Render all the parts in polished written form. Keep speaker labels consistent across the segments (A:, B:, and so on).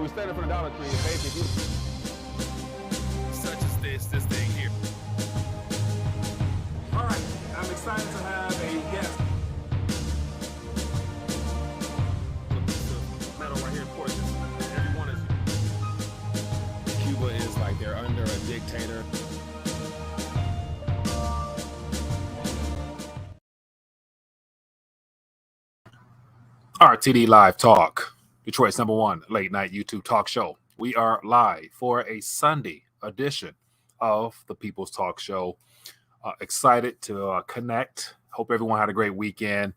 A: was standing in front of Dollar Tree and basically
B: such as this thing here.
A: All right, I'm excited to have a guest.
B: Metal right here, of course, everyone is.
A: Cuba is like they're under a dictator. RTD Live Talk, Detroit's #1 late night YouTube talk show. We are live for a Sunday edition of the People's Talk Show. Excited to connect. Hope everyone had a great weekend.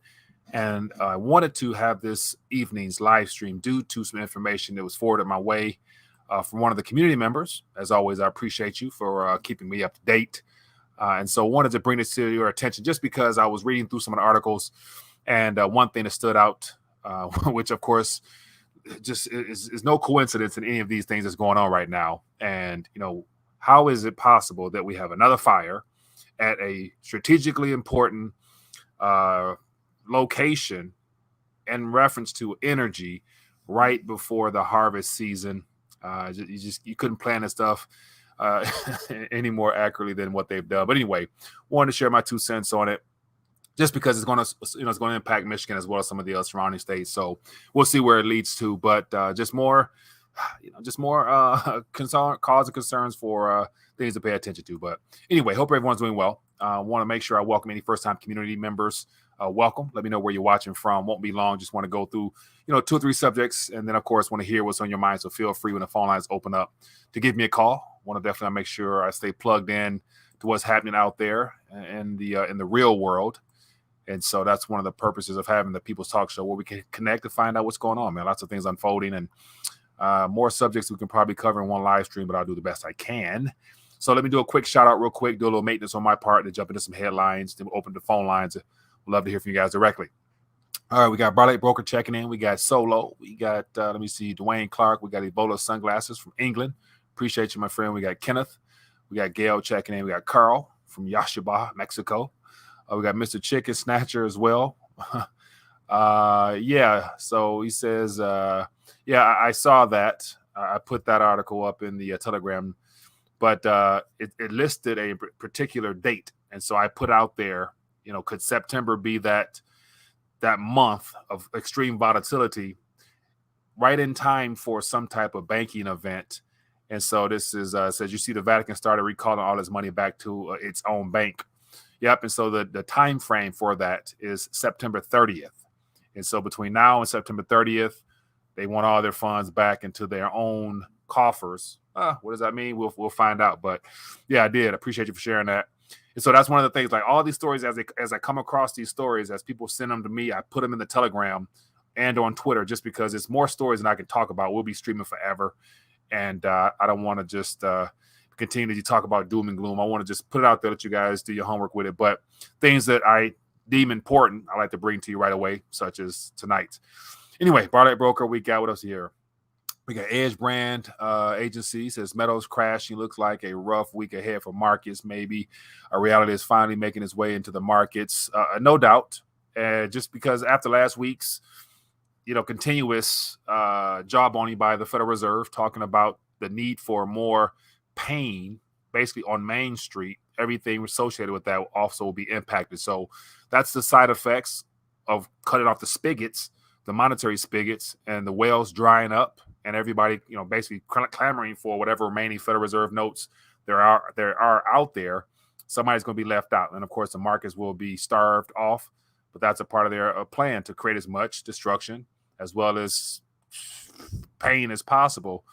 A: And I wanted to have this evening's live stream due to some information that was forwarded my way from one of the community members. As always, I appreciate you for keeping me up to date. And so wanted to bring this to your attention just because I was reading through some of the articles. And one thing that stood out, which of course just is no coincidence in any of these things that's going on right now. And, you know, how is it possible that we have another fire at a strategically important location in reference to energy right before the harvest season? You couldn't plan this stuff any more accurately than what they've done. But anyway, wanted to share my 2 cents on it, just because it's going to impact Michigan as well as some of the other surrounding states. So we'll see where it leads to. But just more concern, cause and concerns for things to pay attention to. But anyway, hope everyone's doing well. Want to make sure I welcome any first-time community members. Welcome. Let me know where you're watching from. Won't be long. Just want to go through, 2 or 3 subjects, and then of course want to hear what's on your mind. So feel free when the phone lines open up to give me a call. Want to definitely make sure I stay plugged in to what's happening out there in the real world. And so that's one of the purposes of having the People's Talk Show, where we can connect to find out what's going on, man. Lots of things unfolding, and more subjects we can probably cover in one live stream, but I'll do the best I can. So let me do a quick shout out real quick, do a little maintenance on my part to jump into some headlines, then we'll open the phone lines. We'd love to hear from you guys directly. All right, we got Barley Broker checking in. We got Solo. We got, Dwayne Clark. We got Ebola Sunglasses from England. Appreciate you, my friend. We got Kenneth. We got Gail checking in. We got Carl from Yashaba, Mexico. We got Mr. Chicken Snatcher as well. So he says, I saw that. I put that article up in the Telegram, but it listed a particular date. And so I put out there, could September be that month of extreme volatility right in time for some type of banking event? And so this is says, you see the Vatican started recalling all its money back to its own bank. Yep. And so the time frame for that is September 30th. And so between now and September 30th, they want all their funds back into their own coffers. What does that mean? We'll find out. But yeah, I did. Appreciate you for sharing that. And so that's one of the things, like all these stories, as I come across these stories, as people send them to me, I put them in the Telegram and on Twitter, just because it's more stories than I can talk about. We'll be streaming forever. And I don't want to just continue to talk about doom and gloom. I want to just put it out there, let you guys do your homework with it. But things that I deem important, I like to bring to you right away, such as tonight. Anyway, Barlett Broker, we got what else here? We got Edge Brand Agency says metals crashing. Looks like a rough week ahead for markets. Maybe a reality is finally making its way into the markets. No doubt. Just because after last week's, continuous jawboning by the Federal Reserve, talking about the need for more pain basically on Main Street, everything associated with that also will be impacted. So that's the side effects of cutting off the spigots, the monetary spigots, and the wells drying up, and everybody, basically clamoring for whatever remaining Federal Reserve notes there are out there. Somebody's going to be left out. And of course, the markets will be starved off, but that's a part of their plan to create as much destruction as well as pain as possible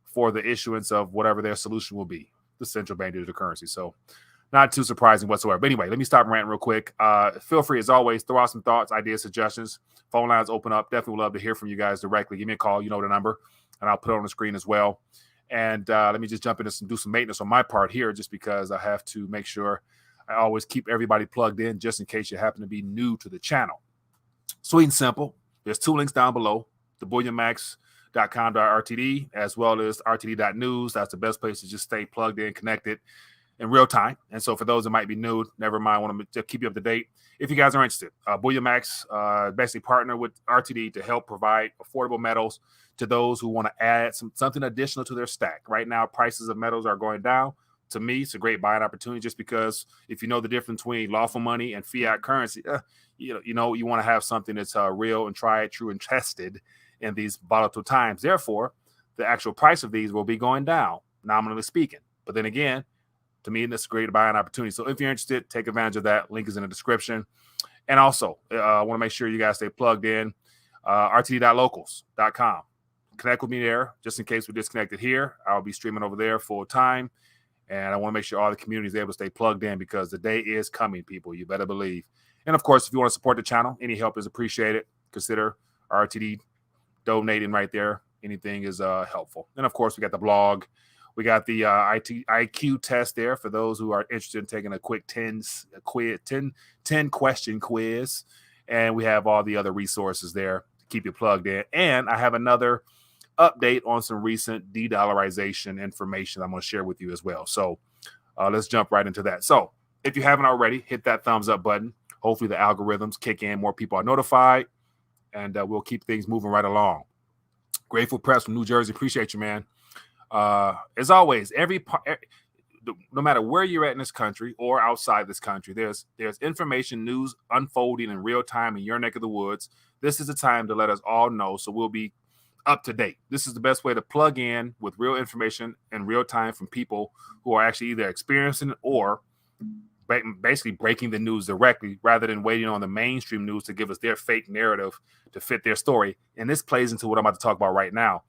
A: for the issuance of whatever their solution will be, the central bank digital currency. So not too surprising whatsoever. But anyway, let me stop ranting real quick. Feel free, as always, throw out some thoughts, ideas, suggestions. Phone lines open up. Definitely would love to hear from you guys directly. Give me a call. You know the number, and I'll put it on the screen as well. And let me just jump into do some maintenance on my part here, just because I have to make sure I always keep everybody plugged in, just in case you happen to be new to the channel. Sweet and simple. There's 2 links down below, the bullionmax.com.rtd as well as rtd.news. That's the best place to just stay plugged in, connected. in real time. And so for those that might be new, never mind, I want to keep you up to date. If you guys are interested, Max basically partner with RTD to help provide affordable metals to those who want to add something additional to their stack. Right now, prices of metals are going down. To me, it's a great buying opportunity just because if you know the difference between lawful money and fiat currency, you want to have something that's real and tried, true, and tested in these volatile times. Therefore, the actual price of these will be going down, nominally speaking. But then again, to me, that's a great buying opportunity. So if you're interested, take advantage of that. Link is in the description. And also, I want to make sure you guys stay plugged in. RTD.locals.com. Connect with me there just in case we're disconnected here. I'll be streaming over there full time. And I want to make sure all the community is able to stay plugged in because the day is coming, people. You better believe. And, of course, if you want to support the channel, any help is appreciated. Consider RTD donating right there. Anything is helpful. And, of course, we got the blog. We got the IQ test there for those who are interested in taking a quick 10 question quiz. And we have all the other resources there to keep you plugged in. And I have another update on some recent de-dollarization information I'm going to share with you as well. So let's jump right into that. So if you haven't already, hit that thumbs up button. Hopefully the algorithms kick in, more people are notified, and we'll keep things moving right along. Grateful Press from New Jersey. Appreciate you, man. As always, no matter where you're at in this country or outside this country, there's information, news unfolding in real time in your neck of the woods. This is the time to let us all know, so we'll be up to date. This is the best way to plug in with real information in real time from people who are actually either experiencing it or basically breaking the news directly rather than waiting on the mainstream news to give us their fake narrative to fit their story. And this plays into what I'm about to talk about right now.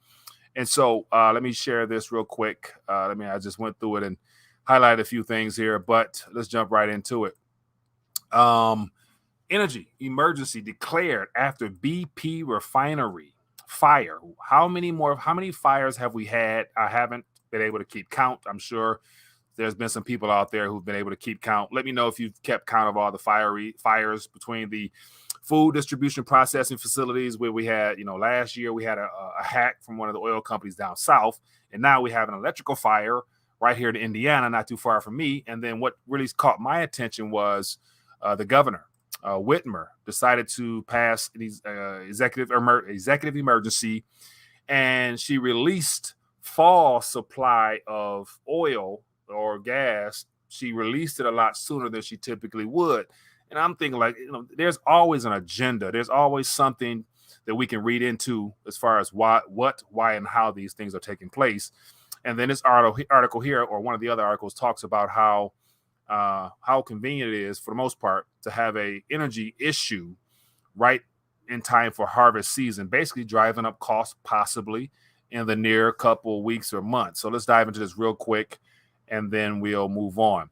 A: And so let me share this real quick. I just went through it and highlighted a few things here, but let's jump right into it. Energy emergency declared after BP refinery fire. How many fires have we had? I haven't been able to keep count. I'm sure there's been some people out there who've been able to keep count. Let me know if you've kept count of all the fires between the food distribution processing facilities where we had, last year we had a hack from one of the oil companies down south, and now we have an electrical fire right here in Indiana, not too far from me. And then what really caught my attention was the governor, Whitmer, decided to pass these executive emergency, and she released fall supply of oil or gas. She released it a lot sooner than she typically would. And I'm thinking, there's always an agenda. There's always something that we can read into as far as why, and how these things are taking place. And then this article here, or one of the other articles, talks about how convenient it is, for the most part, to have a energy issue right in time for harvest season, basically driving up costs possibly in the near couple weeks or months. So let's dive into this real quick, and then we'll move on.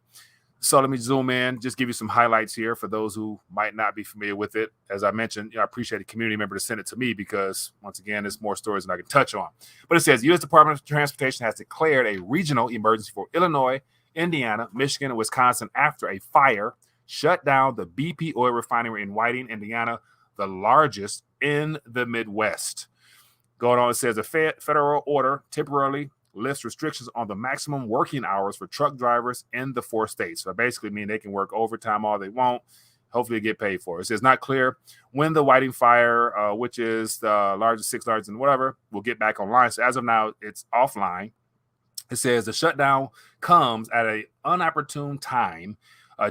A: So let me zoom in, just give you some highlights here for those who might not be familiar with it. As I mentioned, I appreciate a community member to send it to me because, once again, there's more stories than I can touch on. But it says, U.S. Department of Transportation has declared a regional emergency for Illinois, Indiana, Michigan, and Wisconsin after a fire shut down the BP oil refinery in Whiting, Indiana, the largest in the Midwest. Going on, it says a federal order temporarily lifts restrictions on the maximum working hours for truck drivers in the 4 states. So basically mean they can work overtime all they want. Hopefully get paid for it. It says not clear when the Whiting fire, which is the sixth largest and whatever, will get back online. So as of now, it's offline. It says the shutdown comes at an inopportune time,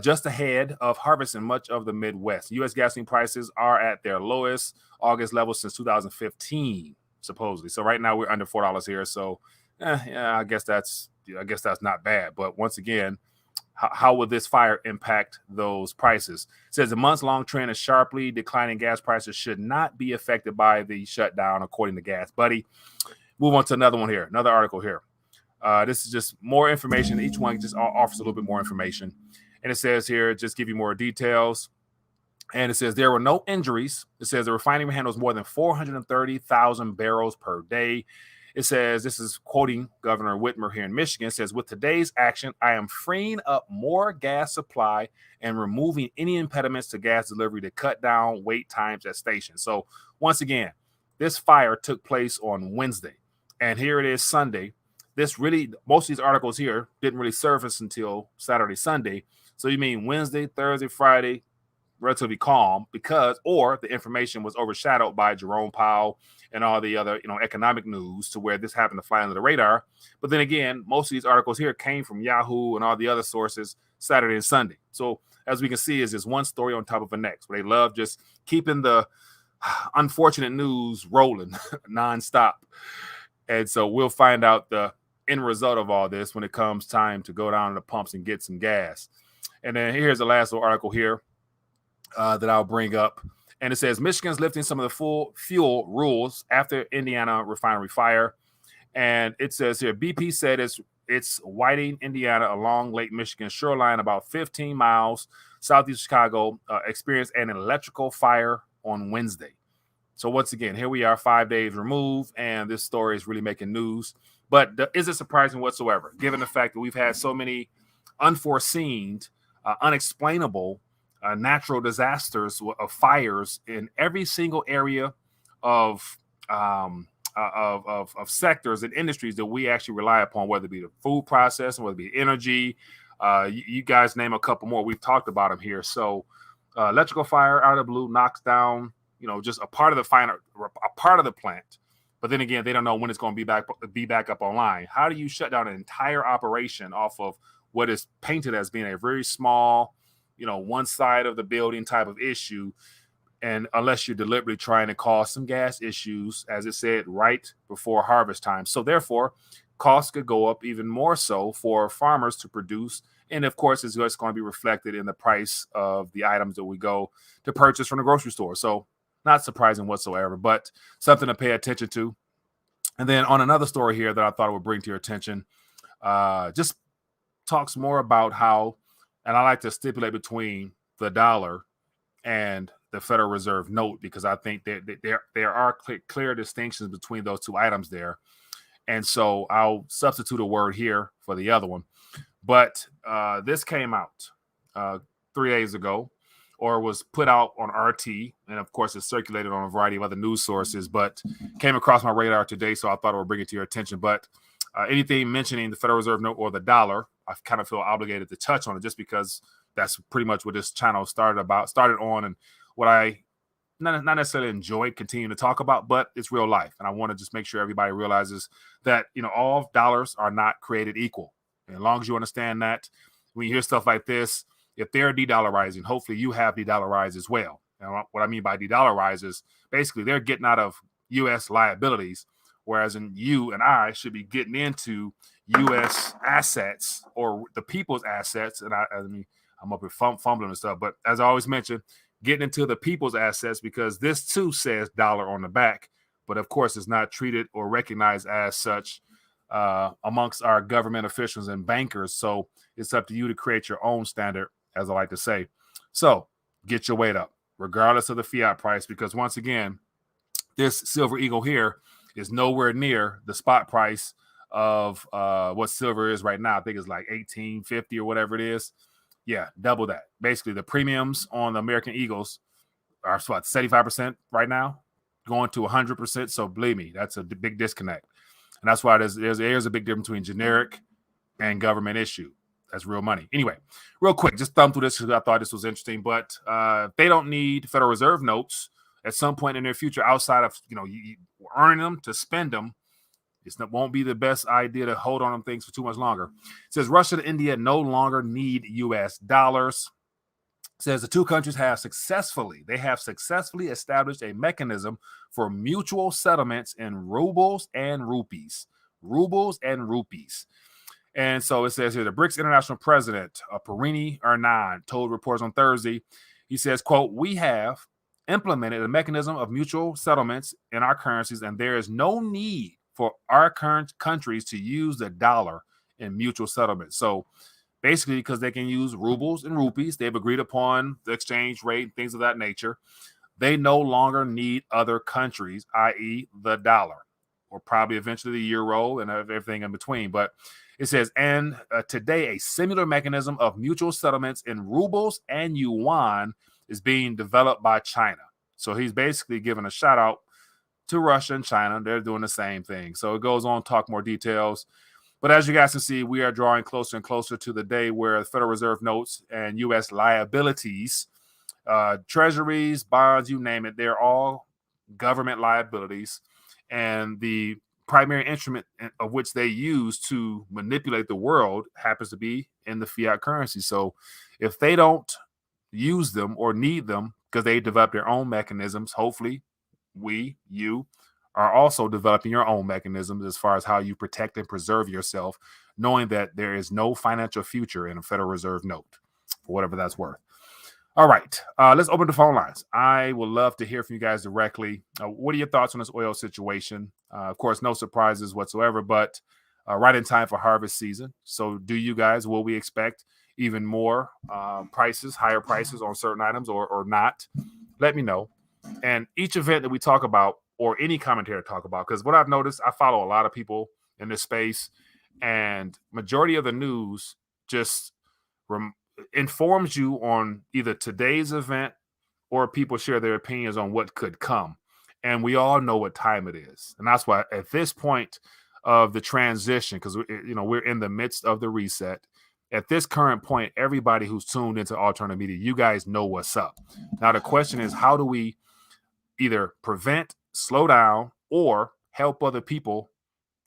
A: just ahead of harvest in much of the Midwest. U.S. gasoline prices are at their lowest August level since 2015, supposedly. So right now we're under $4 here. So I guess that's not bad. But once again, how will this fire impact those prices? It says a months-long trend of sharply declining gas prices should not be affected by the shutdown, according to Gas Buddy. Move on to another one here, another article here. This is just more information. Each one just offers a little bit more information. And it says here, just give you more details. And it says there were no injuries. It says the refinery handles more than 430,000 barrels per day. It says, this is quoting Governor Whitmer here in Michigan, it says, with today's action, I am freeing up more gas supply and removing any impediments to gas delivery to cut down wait times at stations. So once again, this fire took place on Wednesday, and here it is Sunday. this really, most of these articles here didn't really surface until Saturday, Sunday. So you mean Wednesday, Thursday, Friday, relatively calm because, or the information was overshadowed by Jerome Powell and all the other, economic news to where this happened to fly under the radar. But then again, most of these articles here came from Yahoo and all the other sources Saturday and Sunday. So as we can see, is just one story on top of the next. Where they love just keeping the unfortunate news rolling nonstop. And so we'll find out the end result of all this when it comes time to go down to the pumps and get some gas. And then here's the last little article here that I'll bring up. And it says Michigan's lifting some of the full fuel rules after Indiana refinery fire. And it says here, BP said it's Whiting, Indiana, along Lake Michigan shoreline, about 15 miles southeast Chicago, experienced an electrical fire on Wednesday. So once again, here we are 5 days removed, and this story is really making news. But is it surprising whatsoever, given the fact that we've had so many unforeseen, unexplainable natural disasters of fires in every single area of sectors and industries that we actually rely upon, whether it be the food processing, whether it be energy. You guys name a couple more. We've talked about them here. So electrical fire out of the blue knocks down, just a part of the plant. But then again, they don't know when it's going to be back up online. How do you shut down an entire operation off of what is painted as being a very small, one side of the building type of issue? And unless you're deliberately trying to cause some gas issues, as it said, right before harvest time. So therefore, costs could go up even more so for farmers to produce. And of course, it's just going to be reflected in the price of the items that we go to purchase from the grocery store. So not surprising whatsoever, but something to pay attention to. And then on another story here that I thought I would bring to your attention, just talks more about how, and I like to stipulate between the dollar and the Federal Reserve note, because I think that there are clear distinctions between those two items there. And so I'll substitute a word here for the other one. But this came out 3 days ago, or was put out on RT. And of course, it's circulated on a variety of other news sources, but came across my radar today. So I thought I would bring it to your attention. But anything mentioning the Federal Reserve note or the dollar, I kind of feel obligated to touch on it, just because that's pretty much what this channel started on, and what I not necessarily enjoy continuing to talk about, but it's real life. And I want to just make sure everybody realizes that, all dollars are not created equal. And as long as you understand that, when you hear stuff like this, if they're de-dollarizing, hopefully you have de-dollarized as well. And what I mean by de-dollarize is basically they're getting out of U.S. liabilities, whereas you and I should be getting into U.S. assets, or the people's assets. And I'm up here fumbling and stuff. But as I always mention, getting into the people's assets, because this too says dollar on the back. But of course, it's not treated or recognized as such amongst our government officials and bankers. So it's up to you to create your own standard, as I like to say. So get your weight up, regardless of the fiat price, because once again, this Silver Eagle here is nowhere near the spot price of what silver is right now. I think it's like $18.50 or whatever it is. Yeah, double that. Basically, the premiums on the American Eagles are 75% right now, going to 100%. So believe me, that's a big disconnect. And that's why there's a big difference between generic and government issue. That's real money. Anyway, real quick, just thumb through this because I thought this was interesting. But they don't need Federal Reserve notes at some point in their future outside of, you earning them to spend them. It won't be the best idea to hold on them things for too much longer. It says Russia and India no longer need U.S. dollars. It says the two countries have successfully established a mechanism for mutual settlements in rubles and rupees. And so it says here, the BRICS International President, Parini Arnan, told reporters on Thursday, he says, quote, "We have implemented a mechanism of mutual settlements in our currencies, and there is no need for our current countries to use the dollar in mutual settlements." So basically, because they can use rubles and rupees, they've agreed upon the exchange rate and things of that nature. They no longer need other countries, i.e. the dollar, or probably eventually the euro and everything in between. But it says, and today a similar mechanism of mutual settlements in rubles and yuan is being developed by China. So he's basically giving a shout out to Russia and China. They're doing the same thing. So it goes on to talk more details. But as you guys can see, we are drawing closer and closer to the day where the Federal Reserve notes and U.S. liabilities, treasuries, bonds, you name it, they're all government liabilities. And the primary instrument of which they use to manipulate the world happens to be in the fiat currency. So if they don't use them or need them because they develop their own mechanisms, hopefully you are also developing your own mechanisms as far as how you protect and preserve yourself, knowing that there is no financial future in a Federal Reserve note, for whatever that's worth. All right, let's open the phone lines. I would love to hear from you guys directly. What are your thoughts on this oil situation? Of course, no surprises whatsoever, but right in time for harvest season. So will we expect even more higher prices on certain items or not? Let me know. And each event that we talk about or any commentary talk about, because what I've noticed, I follow a lot of people in this space, and majority of the news just informs you on either today's event or people share their opinions on what could come. And we all know what time it is. And that's why at this point of the transition, because we're in the midst of the reset, at this current point, everybody who's tuned into alternative media, you guys know what's up. Now, the question is, how do we either prevent, slow down, or help other people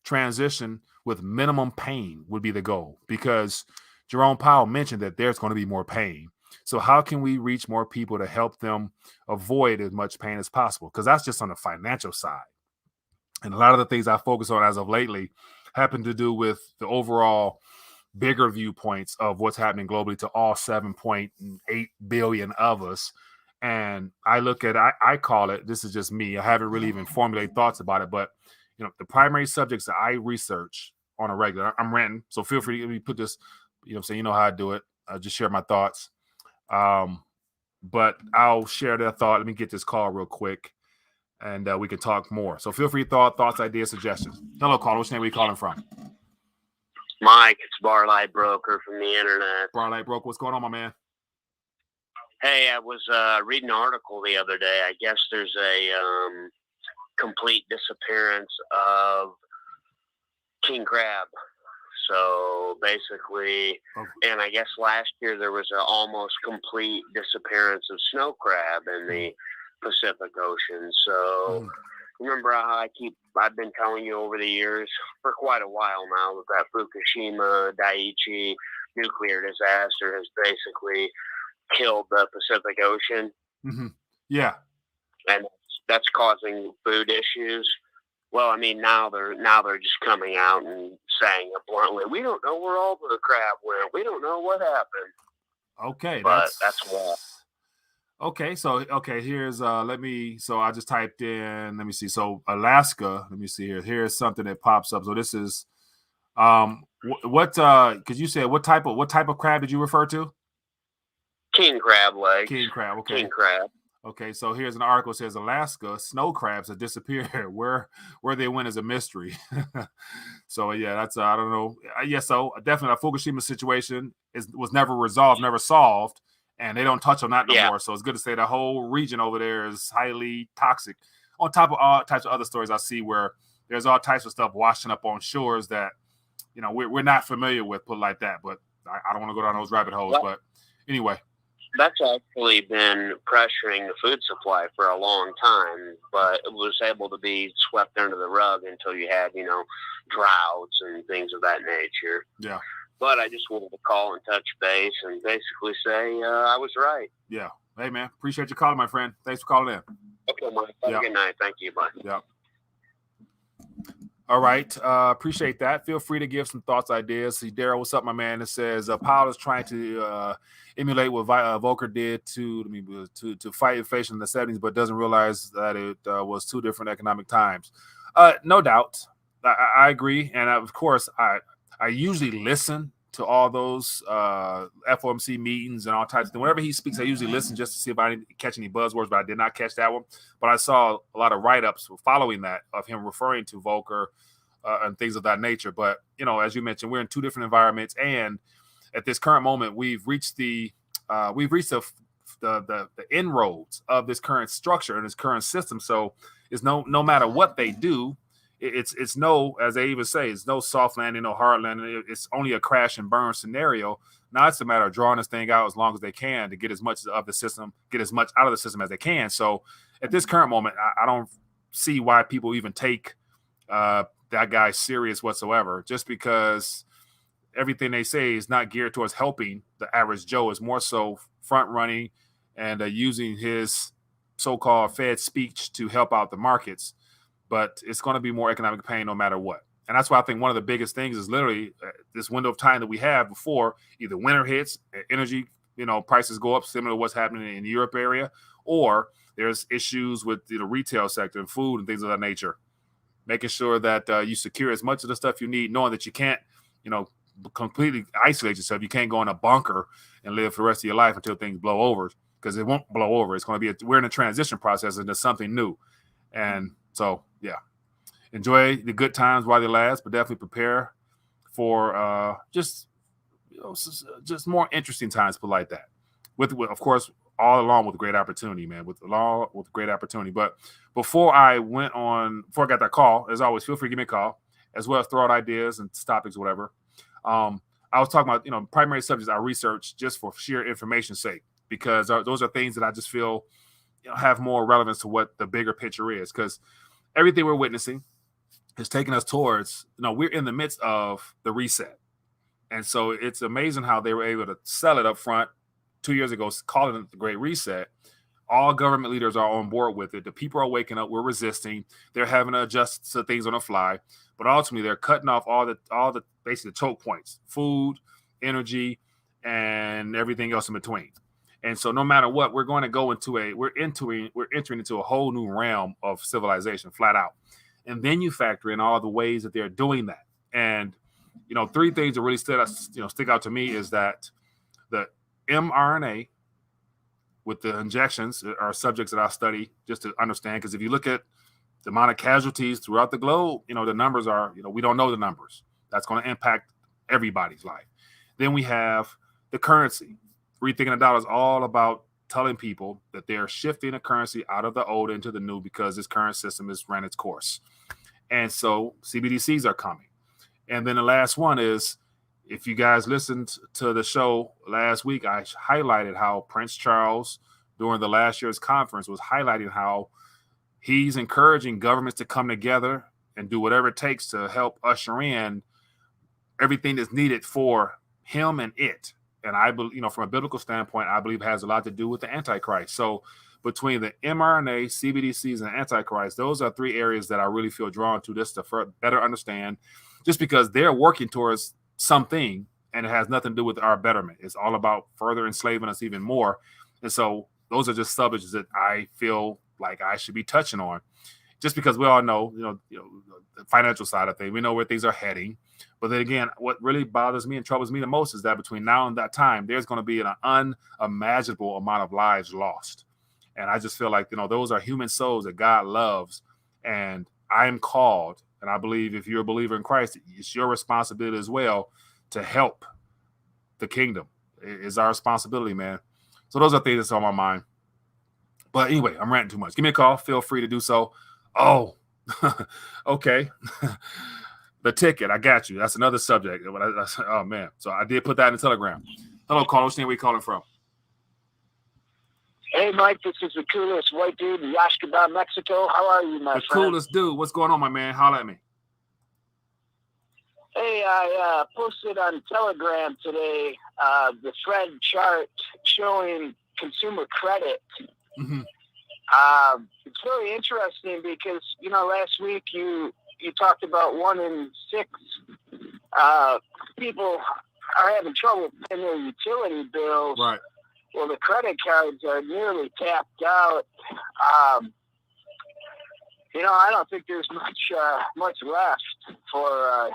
A: transition with minimum pain would be the goal, because Jerome Powell mentioned that there's going to be more pain. So how can we reach more people to help them avoid as much pain as possible? Because that's just on the financial side. And a lot of the things I focus on as of lately happen to do with the overall bigger viewpoints of what's happening globally to all 7.8 billion of us. And I look at, I call it, this is just me, I haven't really even formulated thoughts about it, but the primary subjects that I research on a regular, I'm ranting, so feel free to put this, you know how I do it. I just share my thoughts. But I'll share that thought. Let me get this call real quick, and we can talk more. So feel free to thoughts, ideas, suggestions. Hello, caller. Which name are you calling from?
C: Mike, it's Barlight Broker from the internet.
A: Barlight Broker, what's going on, my man?
C: Hey, I was reading an article the other day. I guess there's a complete disappearance of king crab. So basically, and I guess last year there was an almost complete disappearance of snow crab in the Pacific Ocean. So remember how I've been telling you over the years for quite a while now that that Fukushima Daiichi nuclear disaster has basically killed the Pacific Ocean.
A: Mm-hmm. Yeah.
C: And that's causing food issues. Well, I mean, now they're just coming out and saying it bluntly. We don't know where all the crab went. We don't know what happened.
A: Okay,
C: but that's why.
A: Okay, so here's so I just typed in, let me see. So Alaska, let me see here. Here's something that pops up. So this is because you said what type of crab did you refer to?
C: King crab legs.
A: King crab, okay.
C: King crab.
A: Okay, so here's an article that says Alaska snow crabs have disappeared. Where they went is a mystery. So yeah, that's I don't know. So definitely a Fukushima situation was never resolved, never solved, and they don't touch on that no more. So it's good to say the whole region over there is highly toxic. On top of all types of other stories I see where there's all types of stuff washing up on shores that we're not familiar with, put it like that. But I don't want to go down those rabbit holes. But anyway.
C: That's actually been pressuring the food supply for a long time, but it was able to be swept under the rug until you had, droughts and things of that nature.
A: Yeah.
C: But I just wanted to call and touch base and basically say I was right.
A: Yeah. Hey, man. Appreciate you calling, my friend. Thanks for calling in.
C: Okay, Mike. Have a good night. Thank you. Bye.
A: Yeah. All right. Appreciate that. Feel free to give some thoughts, ideas. See, Daryl, what's up, my man? It says Powell is trying to emulate what Volcker did to fight inflation in the 70s, but doesn't realize that it was two different economic times. No doubt. I agree. And of course, I usually listen to all those FOMC meetings and all types of things. Whenever he speaks, I usually listen just to see if I catch any buzzwords, but I did not catch that one. But I saw a lot of write-ups following that of him referring to Volcker and things of that nature. But, as you mentioned, we're in two different environments. And at this current moment, we've reached the inroads of this current structure and this current system. So it's no matter what they do, it's no, as they even say, it's no soft landing, no hard landing. It's only a crash and burn scenario. Now it's a matter of drawing this thing out as long as they can to get as much of the system, get as much out of the system as they can. So at this current moment, I don't see why people even take that guy serious whatsoever, just because everything they say is not geared towards helping the average Joe. Is more so front running and using his so-called Fed speech to help out the markets. But it's going to be more economic pain no matter what. And that's why I think one of the biggest things is literally this window of time that we have before either winter hits, energy, prices go up, similar to what's happening in the Europe area, or there's issues with the retail sector and food and things of that nature. Making sure that you secure as much of the stuff you need, knowing that you can't, completely isolate yourself. You can't go in a bunker and live for the rest of your life until things blow over, because it won't blow over. It's going to be we're in a transition process into something new. And so, yeah, enjoy the good times while they last, but definitely prepare for just more interesting times, put like that. With of course, all along with great opportunity, man. With great opportunity. But before I got that call, as always, feel free to give me a call, as well as throw out ideas and topics, whatever. I was talking about, primary subjects I research just for sheer information's sake, because those are things that I just feel have more relevance to what the bigger picture is. Because everything we're witnessing is taking us towards, we're in the midst of the reset. And so it's amazing how they were able to sell it up front 2 years ago, calling it the Great Reset. All government leaders are on board with it. The people are waking up. We're resisting. They're having to adjust to things on the fly. But ultimately, they're cutting off all the basically choke points: food, energy, and everything else in between. And so, no matter what, we're going to go we're entering into a whole new realm of civilization, flat out. And then you factor in all the ways that they're doing that. And three things that really stick out to me is that the mRNA with the injections are subjects that I study just to understand. Because if you look at the amount of casualties throughout the globe, the numbers are, we don't know the numbers. That's going to impact everybody's life. Then we have the currency. Rethinking the dollar is all about telling people that they're shifting the currency out of the old into the new, because this current system has ran its course. And so CBDCs are coming. And then the last one is, if you guys listened to the show last week, I highlighted how Prince Charles, during the last year's conference, was highlighting how he's encouraging governments to come together and do whatever it takes to help usher in everything that's needed for him and it. And I believe, from a biblical standpoint, I believe it has a lot to do with the Antichrist. So between the mRNA, CBDCs, and Antichrist, those are three areas that I really feel drawn to, just to better understand, just because they're working towards something, and it has nothing to do with our betterment. It's all about further enslaving us even more. And so those are just subjects that I feel like I should be touching on, just because we all know, the financial side of things. We know where things are heading. But then again, what really bothers me and troubles me the most is that between now and that time, there's going to be an unimaginable amount of lives lost. And I just feel like, those are human souls that God loves. And I'm called, and I believe if you're a believer in Christ, it's your responsibility as well to help the kingdom. It's our responsibility, man. So those are things that's on my mind. But anyway, I'm ranting too much. Give me a call. Feel free to do so. Oh, okay. The ticket. I got you. That's another subject. Oh, man. So I did put that in the Telegram. Hello, caller. What's the name? Where you calling from?
D: Hey, Mike. This is the coolest white dude in Yashkaba, Mexico. How are you, my friend?
A: The coolest dude. What's going on, my man? Holla at me.
D: Hey, I posted on Telegram today the thread chart showing consumer credit.
A: Mm-hmm.
D: It's really interesting because, last week you talked about 1 in 6 people are having trouble paying their utility bills.
A: Right.
D: Well, the credit cards are nearly tapped out. I don't think there's much left for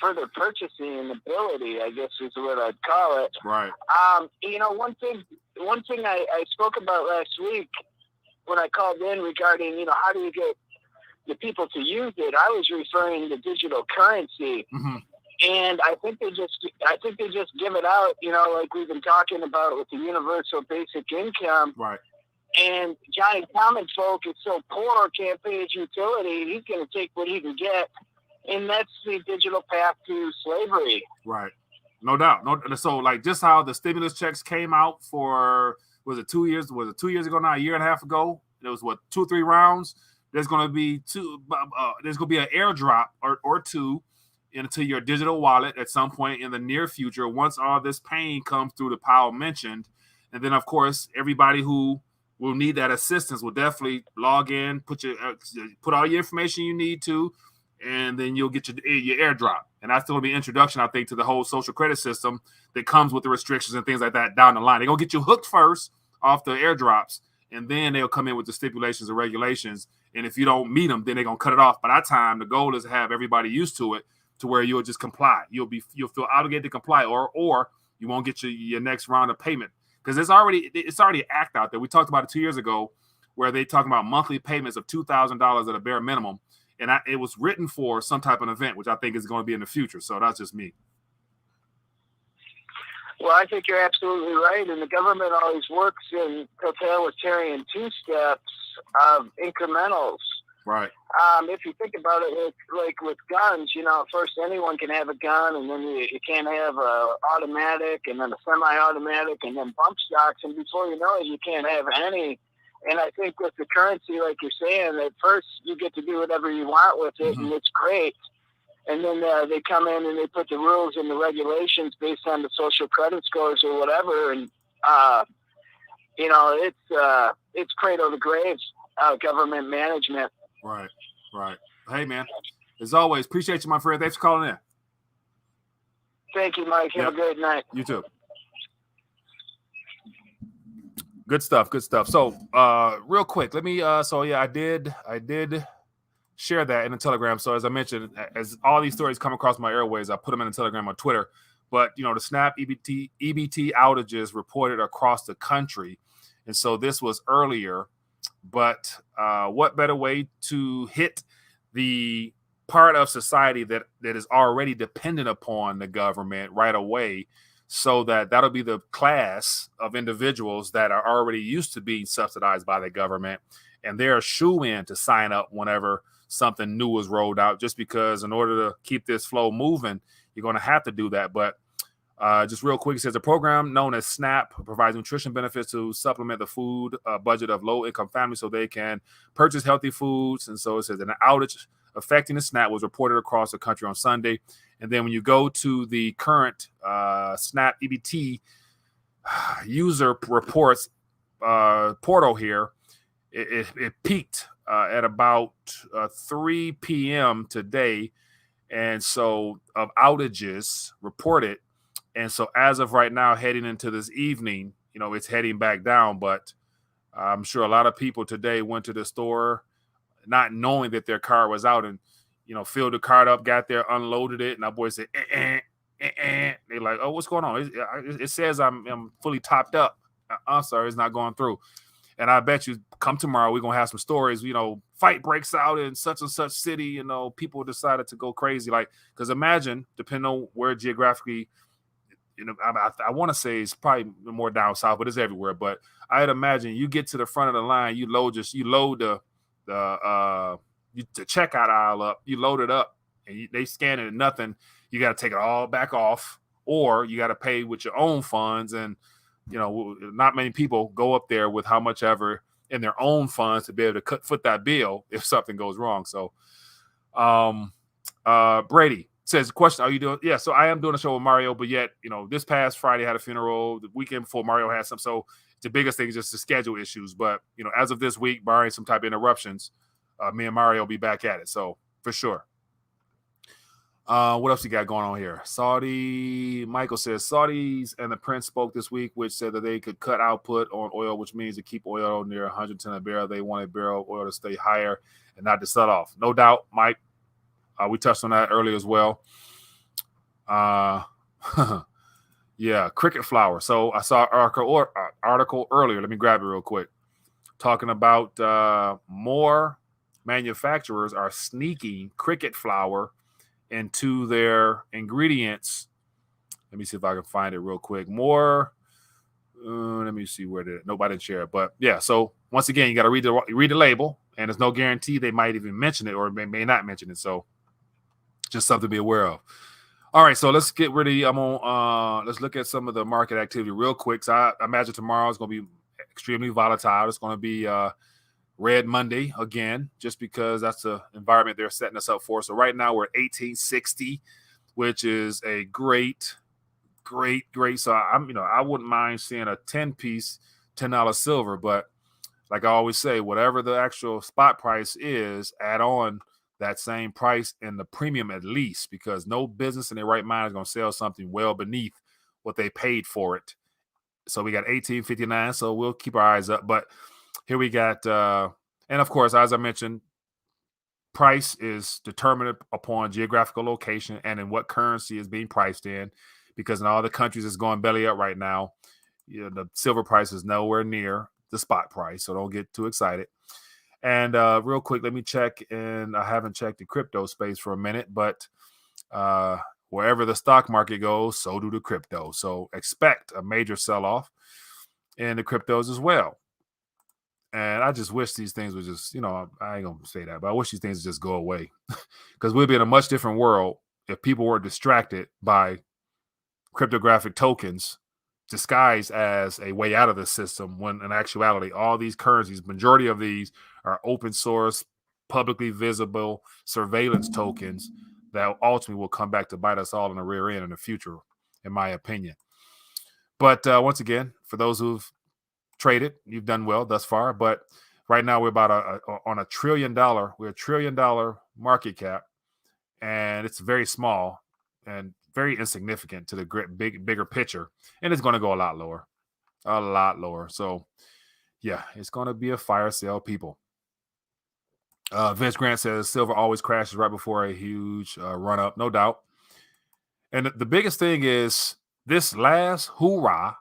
D: further purchasing ability, I guess is what I'd call it.
A: Right.
D: One thing I spoke about last week when I called in regarding, how do you get the people to use it? I was referring to digital currency.
A: Mm-hmm.
D: And I think they just give it out, like we've been talking about with the universal basic income.
A: Right.
D: And Johnny Common folk is so poor, can't pay his utility. He's going to take what he can get, and that's the digital path to slavery.
A: Right. No doubt. No. So like just how the stimulus checks came out for, was it 2 years? Was it 2 years ago now? A year and a half ago? There was what, 2 or 3 rounds. There's going to be there's going to be an airdrop or two into your digital wallet at some point in the near future. Once all this pain comes through the Powell mentioned, and then of course everybody who will need that assistance will definitely log in, put all your information you need to, and then you'll get your airdrop. And that's going to be an introduction, I think, to the whole social credit system that comes with the restrictions and things like that down the line. They're going to get you hooked first off the airdrops, and then they'll come in with the stipulations and regulations. And if you don't meet them, then they're going to cut it off. By that time, the goal is to have everybody used to it to where you'll just comply. You'll feel obligated to comply, or you won't get your next round of payment. Because it's already an act out there. We talked about it 2 years ago where they talking about monthly payments of $2,000 at a bare minimum. And it was written for some type of event, which I think is going to be in the future. So that's just me.
D: Well, I think you're absolutely right. And the government always works in totalitarian two-steps of incrementals.
A: Right.
D: If you think about it, like with guns, first anyone can have a gun, and then you can't have a automatic, and then a semi-automatic, and then bump stocks, and before you know it, you can't have any. And I think with the currency, like you're saying, at first you get to do whatever you want with it, and it's great. And then they come in and they put the rules and the regulations based on the social credit scores or whatever, and it's cradle to grave government management.
A: Right. Hey, man, as always, appreciate you, my friend. Thanks for calling in.
D: Thank you, Mike. Have a great night.
A: You too. Good stuff. So, real quick, let me. I did share that in the Telegram. So, as I mentioned, as all these stories come across my airways, I put them in the Telegram on Twitter. But the SNAP EBT outages reported across the country, and so this was earlier. But what better way to hit the part of society that is already dependent upon the government right away, so that'll be the class of individuals that are already used to being subsidized by the government, and they're a shoo-in to sign up whenever something new is rolled out, just because in order to keep this flow moving, you're going to have to do that. But just real quick, it says a program known as SNAP provides nutrition benefits to supplement the food budget of low-income families so they can purchase healthy foods. And so it says an outage affecting the SNAP was reported across the country on Sunday. And then when you go to the current SNAP EBT user reports portal here, it peaked at about 3 p.m. today. And so of outages reported. And so as of right now, heading into this evening, it's heading back down. But I'm sure a lot of people today went to the store not knowing that their car was out and, filled the cart up, got there, unloaded it. And our boy said, They're like, oh, what's going on? It says I'm fully topped up. I'm sorry, it's not going through. And I bet you come tomorrow, we're going to have some stories, fight breaks out in such and such city, people decided to go crazy. Because imagine, depending on where geographically, I want to say it's probably more down south, but it's everywhere. But I'd imagine you get to the front of the line, you load the checkout aisle up, you load it up, and they scan it and nothing. You got to take it all back off, or you got to pay with your own funds. And not many people go up there with how much ever in their own funds to be able to foot that bill if something goes wrong. So, Brady says, question, are you doing? Yeah, so I am doing a show with Mario, but yet, this past Friday I had a funeral. The weekend before Mario had some. So the biggest thing is just the schedule issues. But, as of this week, barring some type of interruptions, me and Mario will be back at it. So for sure. What else you got going on here? Michael says, Saudis and the Prince spoke this week, which said that they could cut output on oil, which means to keep oil near 110 a barrel. They want a barrel of oil to stay higher and not to sell off. No doubt, Mike. We touched on that earlier as well. Yeah, cricket flour. So I saw an article earlier. Let me grab it real quick. Talking about more manufacturers are sneaking cricket flour into their ingredients. Let me see if I can find it real quick. Let me see where nope, I didn't share it. But yeah, so once again, you got to read the label, and there's no guarantee they might even mention it or may not mention it. So just something to be aware of. All right, so let's get ready. Let's look at some of the market activity real quick. So I imagine tomorrow is going to be extremely volatile. It's going to be Red Monday again, just because that's the environment they're setting us up for. So right now we're at 1860, which is a great. So I wouldn't mind seeing a 10-piece $10 silver, but like I always say, whatever the actual spot price is, add on that same price and the premium at least, because no business in their right mind is going to sell something well beneath what they paid for it. So we got 1859, so we'll keep our eyes up. But here we got, and of course, as I mentioned, price is determined upon geographical location and in what currency is being priced in, because in all the countries it's going belly up right now. The silver price is nowhere near the spot price, so don't get too excited. And real quick, let me check, and I haven't checked the crypto space for a minute, but wherever the stock market goes, so do the crypto. So expect a major sell-off in the cryptos as well. And I just wish these things would just, I ain't going to say that, but I wish these things would just go away, because we'd be in a much different world if people were distracted by cryptographic tokens disguised as a way out of the system, when in actuality, all these currencies, majority of these are open source, publicly visible surveillance tokens that ultimately will come back to bite us all in the rear end in the future, in my opinion. But once again, for those who've traded, you've done well thus far. But right now we're about on $1 trillion. We're $1 trillion market cap, and it's very small and very insignificant to the bigger picture, and it's going to go a lot lower. So, yeah, it's going to be a fire sale, people. Vince Grant says silver always crashes right before a huge run up, no doubt. And the biggest thing is this last hoorah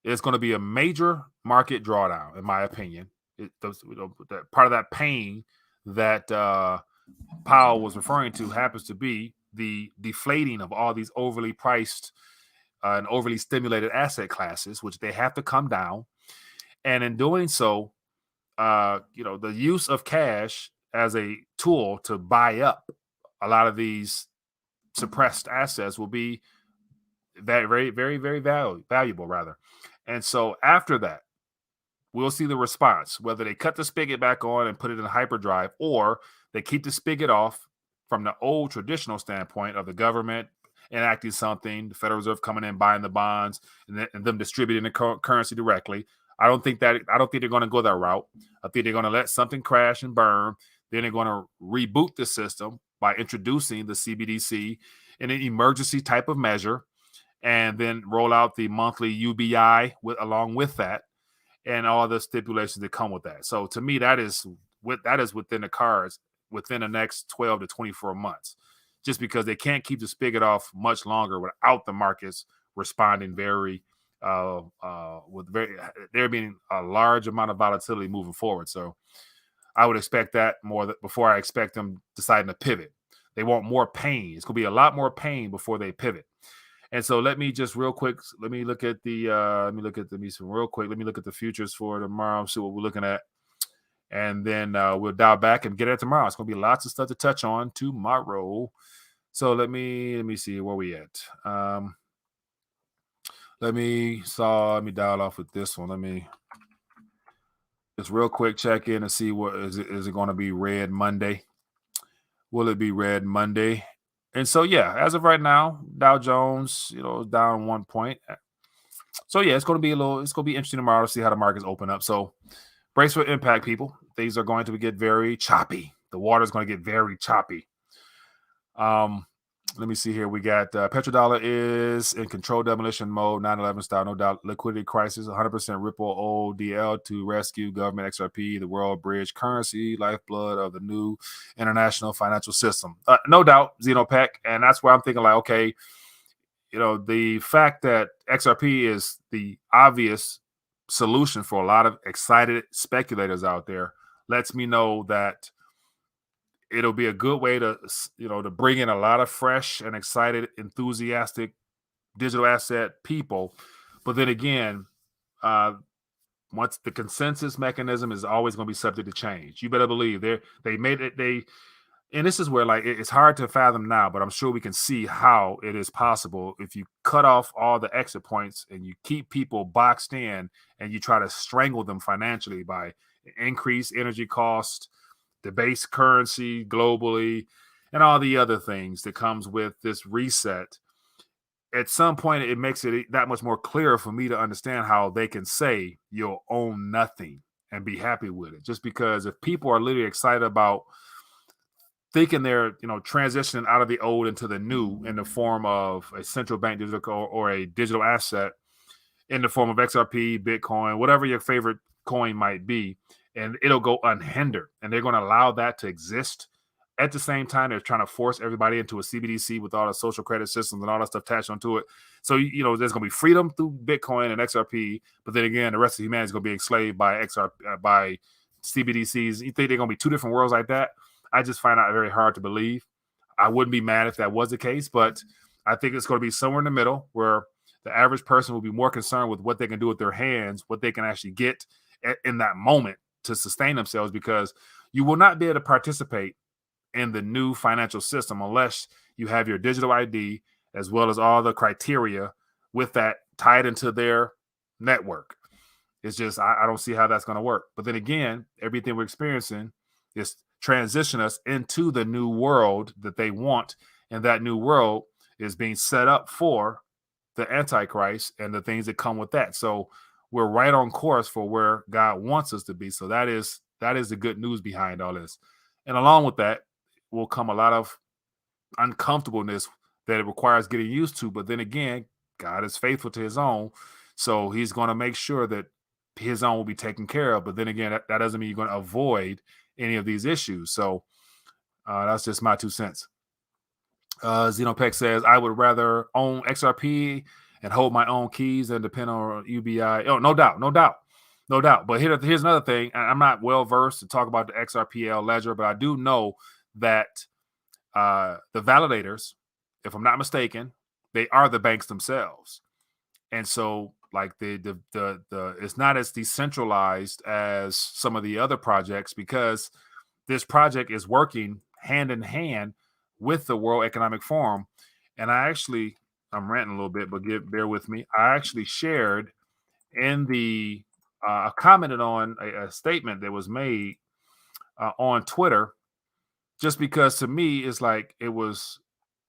A: is going to be a major market drawdown, in my opinion. That part of that pain that Powell was referring to happens to be the deflating of all these overly priced and overly stimulated asset classes, which they have to come down. And in doing so, the use of cash as a tool to buy up a lot of these suppressed assets will be very, very, very, very valuable, rather. And so after that, we'll see the response, whether they cut the spigot back on and put it in hyperdrive, or they keep the spigot off from the old traditional standpoint of the government enacting something, the Federal Reserve coming in, buying the bonds, and them distributing the currency directly. I don't think they're going to go that route. I think they're going to let something crash and burn. Then they're going to reboot the system by introducing the CBDC in an emergency type of measure, and then roll out the monthly UBI along with that, and all the stipulations that come with that. So to me, that is within the cards within the next 12 to 24 months, just because they can't keep the spigot off much longer without the markets responding there being a large amount of volatility moving forward. So I would expect that more before I expect them deciding to pivot. They want more pain. It's going to be a lot more pain before they pivot. And so let me just real quick, let me look at the futures for tomorrow, see what we're looking at. And then we'll dial back and get it tomorrow. It's going to be lots of stuff to touch on tomorrow. So let me see where we at. Let me dial off with this one. Let me just real quick check in and see what is it going to be Red Monday? Will it be Red Monday? And so, yeah, as of right now, Dow Jones, down 1 point. So, yeah, it's going to be interesting tomorrow to see how the markets open up. So, brace for impact, people. Things are going to get very choppy. The water is going to get very choppy. Let me see here. We got petrodollar is in controlled demolition mode, 9/11 style, no doubt. Liquidity crisis, 100% Ripple ODL to rescue government XRP, the world bridge currency, lifeblood of the new international financial system. No doubt, Xenopec. And that's where I'm thinking like, okay, the fact that XRP is the obvious solution for a lot of excited speculators out there lets me know that it'll be a good way to bring in a lot of fresh and excited, enthusiastic digital asset people. But then again, once the consensus mechanism is always going to be subject to change. You better believe they made it. And this is where like it's hard to fathom now, but I'm sure we can see how it is possible if you cut off all the exit points and you keep people boxed in and you try to strangle them financially by increased energy cost, debased currency globally, and all the other things that comes with this reset. At some point, it makes it that much more clear for me to understand how they can say you'll own nothing and be happy with it. Just because if people are literally excited about thinking they're transitioning out of the old into the new in the form of a central bank digital or a digital asset in the form of XRP, Bitcoin, whatever your favorite coin might be, and it'll go unhindered, and they're going to allow that to exist. At the same time, they're trying to force everybody into a CBDC with all the social credit systems and all that stuff attached onto it. So, there's going to be freedom through Bitcoin and XRP, but then again, the rest of humanity is going to be enslaved by by CBDCs. You think they're going to be two different worlds like that? I just find out very hard to believe. I wouldn't be mad if that was the case, but I think it's going to be somewhere in the middle where the average person will be more concerned with what they can do with their hands, what they can actually get in that moment to sustain themselves, because you will not be able to participate in the new financial system unless you have your digital ID as well as all the criteria with that tied into their network. It's just, I don't see how that's going to work. But then again, everything we're experiencing is transition us into the new world that they want. And that new world is being set up for the Antichrist and the things that come with that. So we're right on course for where God wants us to be. So that is the good news behind all this. And along with that will come a lot of uncomfortableness that it requires getting used to. But then again, God is faithful to his own. So he's going to make sure that his own will be taken care of. But then again, that doesn't mean you're going to avoid any of these issues. So that's just my 2 cents. Xenopec says, I would rather own XRP and hold my own keys than depend on UBI. Oh, no doubt. But here's another thing. I'm not well versed to talk about the XRPL ledger, but I do know that the validators, if I'm not mistaken, they are the banks themselves. And so like the it's not as decentralized as some of the other projects, because this project is working hand in hand with the World Economic Forum. And I'm ranting a little bit, but bear with me. I actually shared in I commented on a statement that was made on Twitter, just because to me it's like it was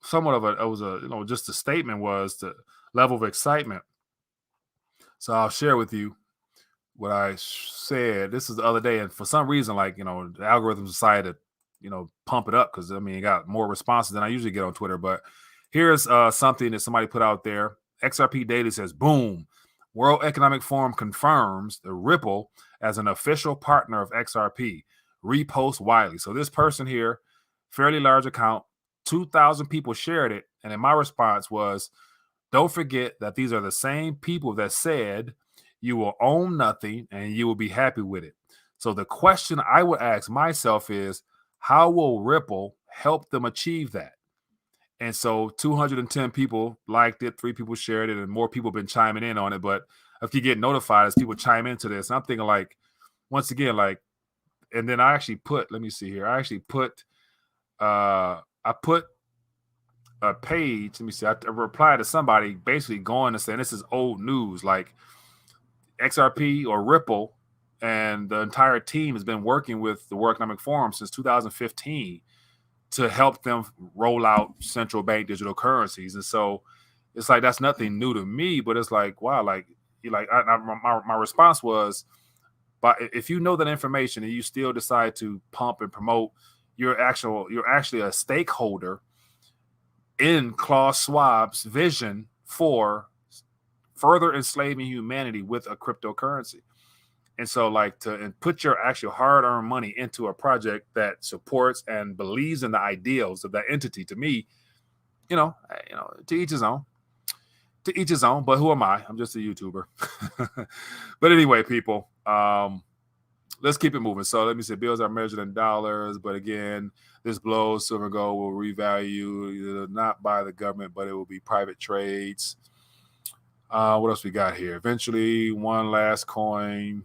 A: somewhat of just the statement was the level of excitement. So I'll share with you what I said. This is the other day, and for some reason, like, the algorithms decided to, pump it up because, it got more responses than I usually get on Twitter. But here's something that somebody put out there. XRP Daily says, boom, World Economic Forum confirms the Ripple as an official partner of XRP. Repost widely. So this person here, fairly large account, 2,000 people shared it. And then my response was, don't forget that these are the same people that said you will own nothing and you will be happy with it. So the question I would ask myself is, how will Ripple help them achieve that? And so 210 people liked it, 3 people shared it, and more people have been chiming in on it. But if you get notified as people chime into this, I'm thinking like, once again, like, and then I actually put, let me see here. I actually put, I put a page. Let me see. I replied to somebody basically going and saying this is old news. Like XRP or Ripple and the entire team has been working with the World Economic Forum since 2015 to help them roll out central bank digital currencies. And so it's like that's nothing new to me, but it's like, wow, like my response was, but if you know that information and you still decide to pump and promote, you're actually a stakeholder in Klaus Schwab's vision for further enslaving humanity with a cryptocurrency. And so like to put your actual hard-earned money into a project that supports and believes in the ideals of that entity, to me, to each his own. To each his own, but who am I? I'm just a YouTuber. But anyway, people, let's keep it moving. So let me say bills are measured in dollars, but again, this blows silver and gold will revalue not by the government, but it will be private trades. What else we got here? Eventually, one last coin.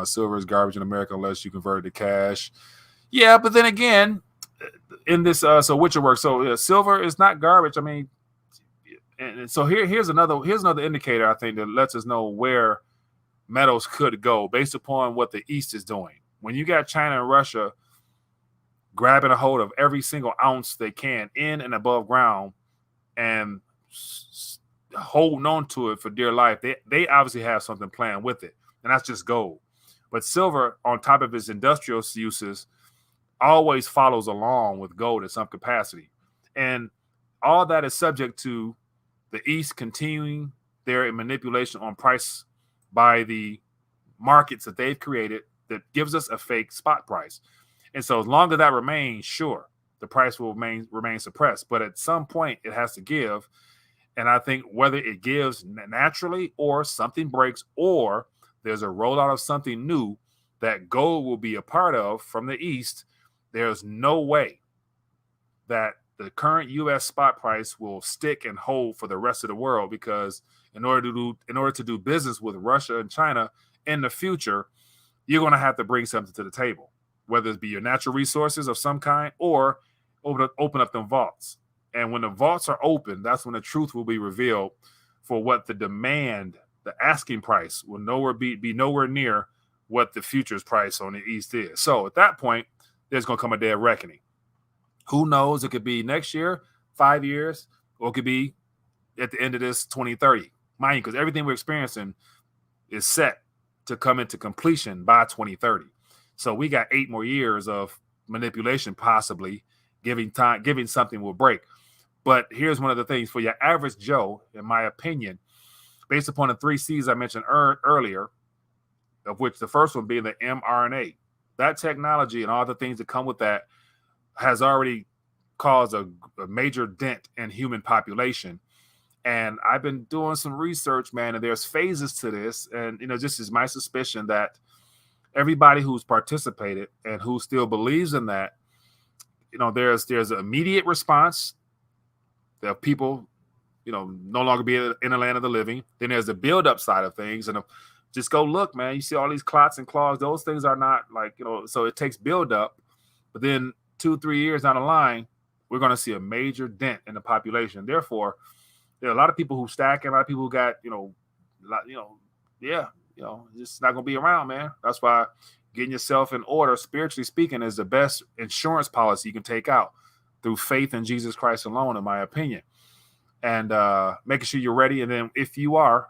A: Silver is garbage in America unless you convert it to cash. Yeah, but then again, in this, so Witcher works. So silver is not garbage. I mean, and so here's another indicator I think that lets us know where metals could go based upon what the East is doing. When you got China and Russia grabbing a hold of every single ounce they can in and above ground and holding on to it for dear life, they obviously have something planned with it, and that's just gold. But silver, on top of its industrial uses, always follows along with gold in some capacity. And all that is subject to the East continuing their manipulation on price by the markets that they've created that gives us a fake spot price. And so as long as that remains, sure, the price will remain suppressed. But at some point, it has to give. And I think whether it gives naturally or something breaks or there's a rollout of something new that gold will be a part of from the East, there's no way that the current U.S. spot price will stick and hold for the rest of the world, because in order to do business with Russia and China in the future, you're going to have to bring something to the table, whether it be your natural resources of some kind or open up them vaults. And when the vaults are open, that's when the truth will be revealed for what the demand, the asking price, will be nowhere near what the futures price on the East is. So at that point, there's going to come a day of reckoning. Who knows? It could be next year, 5 years, or it could be at the end of this 2030. Mind you, because everything we're experiencing is set to come into completion by 2030. So we got 8 more years of manipulation, possibly giving something will break. But here's one of the things for your average Joe, in my opinion, based upon the 3 C's I mentioned earlier, of which the first one being the mRNA. That technology and all the things that come with that has already caused a major dent in human population. And I've been doing some research, man, and there's phases to this. And, this is my suspicion that everybody who's participated and who still believes in that, there's an immediate response. There are people, no longer be in the land of the living. Then there's the build-up side of things. And just go look, man. You see all these clots and claws. Those things are not so it takes build-up. But then 2-3 years down the line, we're going to see a major dent in the population. Therefore, there are a lot of people who stack and a lot of people who got, just not going to be around, man. That's why getting yourself in order, spiritually speaking, is the best insurance policy you can take out through faith in Jesus Christ alone, in my opinion. And making sure you're ready. And then if you are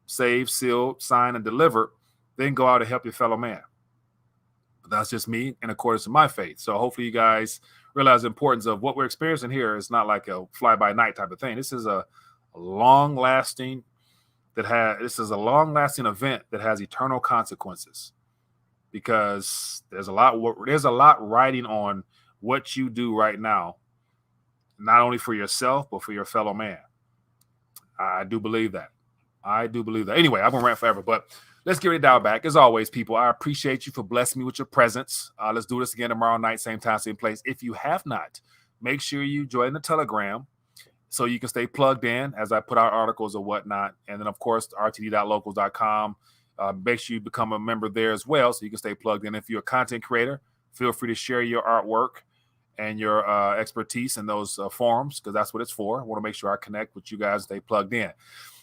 A: saved, sealed, signed, and delivered, then go out and help your fellow man. But that's just me in accordance to my faith. So hopefully you guys realize the importance of what we're experiencing here. It's not like a fly-by-night type of thing. This is a long-lasting event that has eternal consequences, because there's a lot riding on what you do right now, not only for yourself, but for your fellow man. I do believe that. Anyway, I'm going to rant forever, but let's get ready to dial back. As always, people, I appreciate you for blessing me with your presence. Let's do this again tomorrow night, same time, same place. If you have not, make sure you join the Telegram so you can stay plugged in as I put out articles or whatnot. And then, of course, rtd.locals.com. Make sure you become a member there as well so you can stay plugged in. If you're a content creator, feel free to share your artwork and your expertise in those forums, because that's what it's for. I want to make sure I connect with you guys and stay plugged in.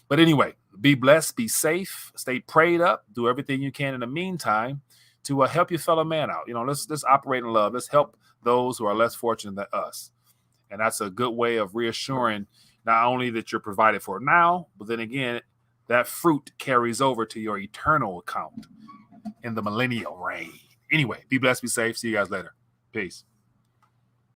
A: But anyway, be blessed, be safe, stay prayed up, do everything you can in the meantime to help your fellow man out. Let's operate in love. Let's help those who are less fortunate than us. And that's a good way of reassuring not only that you're provided for now, but then again, that fruit carries over to your eternal account in the millennial reign. Anyway, be blessed, be safe. See you guys later. Peace.